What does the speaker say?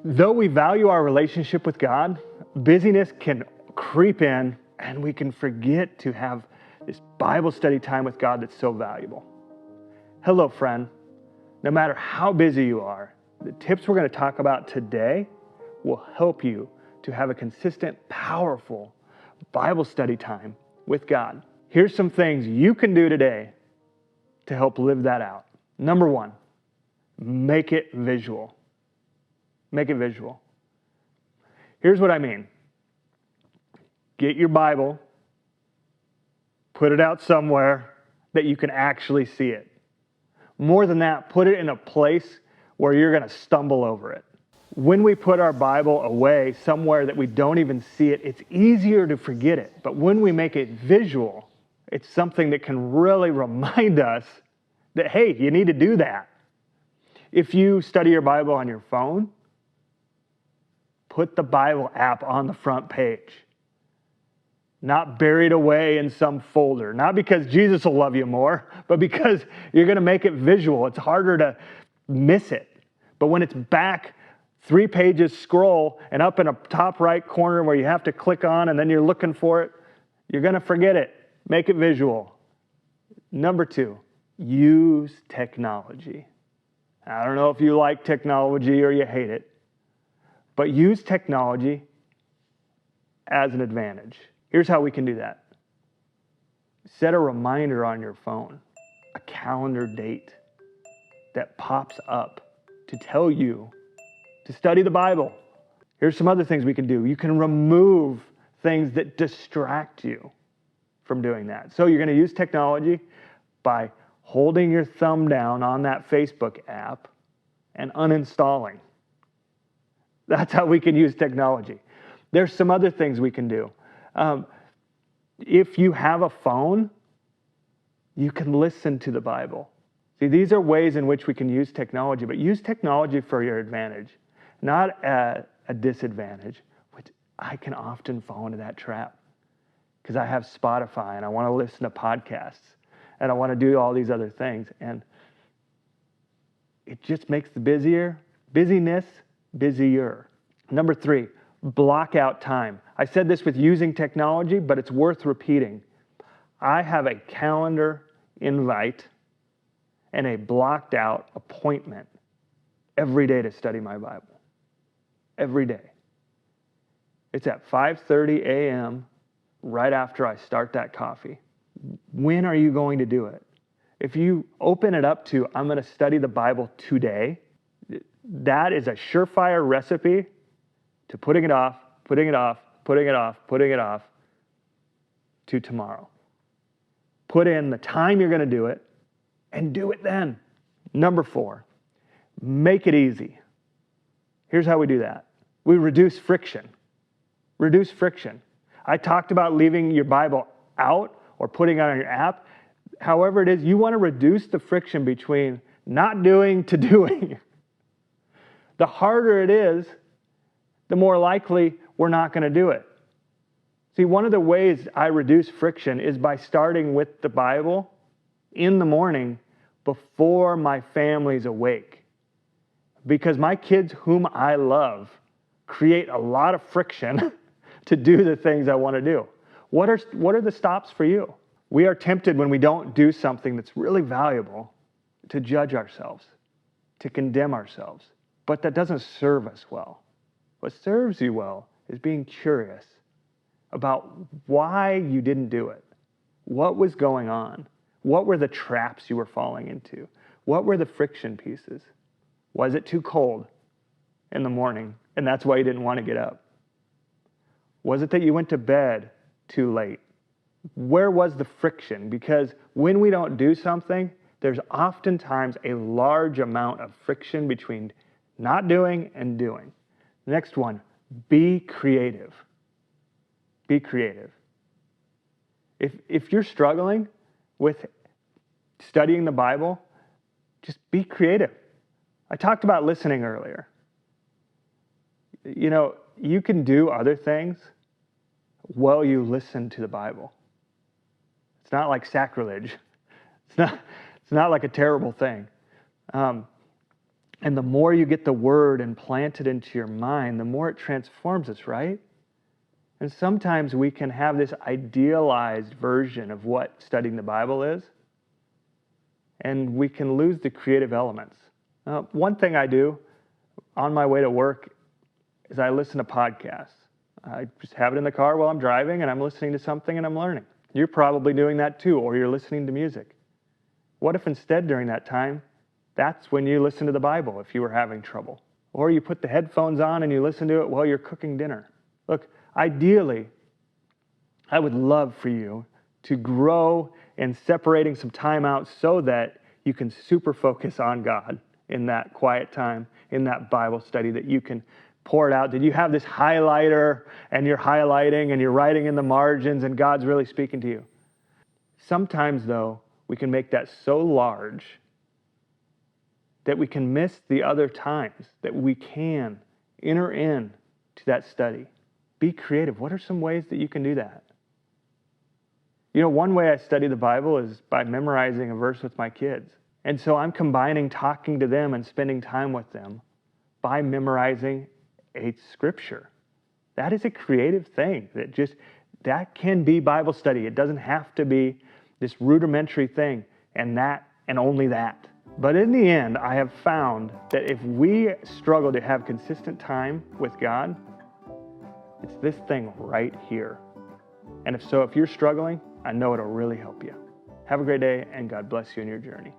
Though we value our relationship with God, busyness can creep in and we can forget to have this Bible study time with God that's so valuable. Hello, friend. No matter how busy you are, the tips we're going to talk about today will help you to have a consistent, powerful Bible study time with God. Here's some things you can do today to help live that out. Number one, make it visual. Make it visual. Here's what I mean. Get your Bible, put it out somewhere that you can actually see it. More than that, put it in a place where you're going to stumble over it. When we put our Bible away somewhere that we don't even see it, it's easier to forget it. But when we make it visual, it's something that can really remind us that, hey, you need to do that. If you study your Bible on your phone, put the Bible app on the front page. Not buried away in some folder. Not because Jesus will love you more, but because you're going to make it visual. It's harder to miss it. But when it's back 3 pages scroll and up in a top right corner where you have to click on and then you're looking for it, you're going to forget it. Make it visual. Number 2, use technology. I don't know if you like technology or you hate it, but use technology as an advantage. Here's how we can do that. Set a reminder on your phone, a calendar date that pops up to tell you to study the Bible. Here's some other things we can do. You can remove things that distract you from doing that. So you're going to use technology by holding your thumb down on that Facebook app and uninstalling. That's how we can use technology. There's some other things we can do. If you have a phone, you can listen to the Bible. See, these are ways in which we can use technology, but use technology for your advantage, not at a disadvantage, which I can often fall into that trap because I have Spotify and I want to listen to podcasts and I want to do all these other things. And it just makes the busyness busier. Number 3, block out time. I said this with using technology, but it's worth repeating. I have a calendar invite and a blocked out appointment every day to study my Bible. Every day. It's at 5:30 a.m. right after I start that coffee. When are you going to do it? If you open it up to, I'm going to study the Bible today, that is a surefire recipe to putting it off to tomorrow. Put in the time you're going to do it and do it then. Number 4, make it easy. Here's how we do that. We reduce friction. Reduce friction. I talked about leaving your Bible out or putting it on your app. However it is, you want to reduce the friction between not doing to doing. The harder it is, the more likely we're not going to do it. See, one of the ways I reduce friction is by starting with the Bible in the morning before my family's awake. Because my kids, whom I love, create a lot of friction to do the things I want to do. What are the stops for you? We are tempted when we don't do something that's really valuable to judge ourselves, to condemn ourselves. But that doesn't serve us well. What serves you well is being curious about why you didn't do it. What was going on? What were the traps you were falling into? What were the friction pieces? Was it too cold in the morning and that's why you didn't want to get up? Was it that you went to bed too late? Where was the friction? Because when we don't do something, there's oftentimes a large amount of friction between not doing and doing. Next one, be creative. Be creative. If you're struggling with studying the Bible, just be creative. I talked about listening earlier. You know, you can do other things while you listen to the Bible. It's not like sacrilege. It's not like a terrible thing. And the more you get the word implanted into your mind, the more it transforms us, right? And sometimes we can have this idealized version of what studying the Bible is, and we can lose the creative elements. One thing I do on my way to work is I listen to podcasts. I just have it in the car while I'm driving, and I'm listening to something and I'm learning. You're probably doing that too, or you're listening to music. What if instead during that time, that's when you listen to the Bible if you were having trouble? Or you put the headphones on and you listen to it while you're cooking dinner. Look, ideally, I would love for you to grow in separating some time out so that you can super focus on God in that quiet time, in that Bible study, that you can pour it out. Did you have this highlighter and you're highlighting and you're writing in the margins and God's really speaking to you? Sometimes, though, we can make that so large that we can miss the other times that we can enter in to that study. Be creative. What are some ways that you can do that? You know, one way I study the Bible is by memorizing a verse with my kids. And so I'm combining talking to them and spending time with them by memorizing a scripture. That is a creative thing that can be Bible study. It doesn't have to be this rudimentary thing and only that. But in the end, I have found that if we struggle to have consistent time with God, it's this thing right here. And if you're struggling, I know it'll really help you. Have a great day, and God bless you in your journey.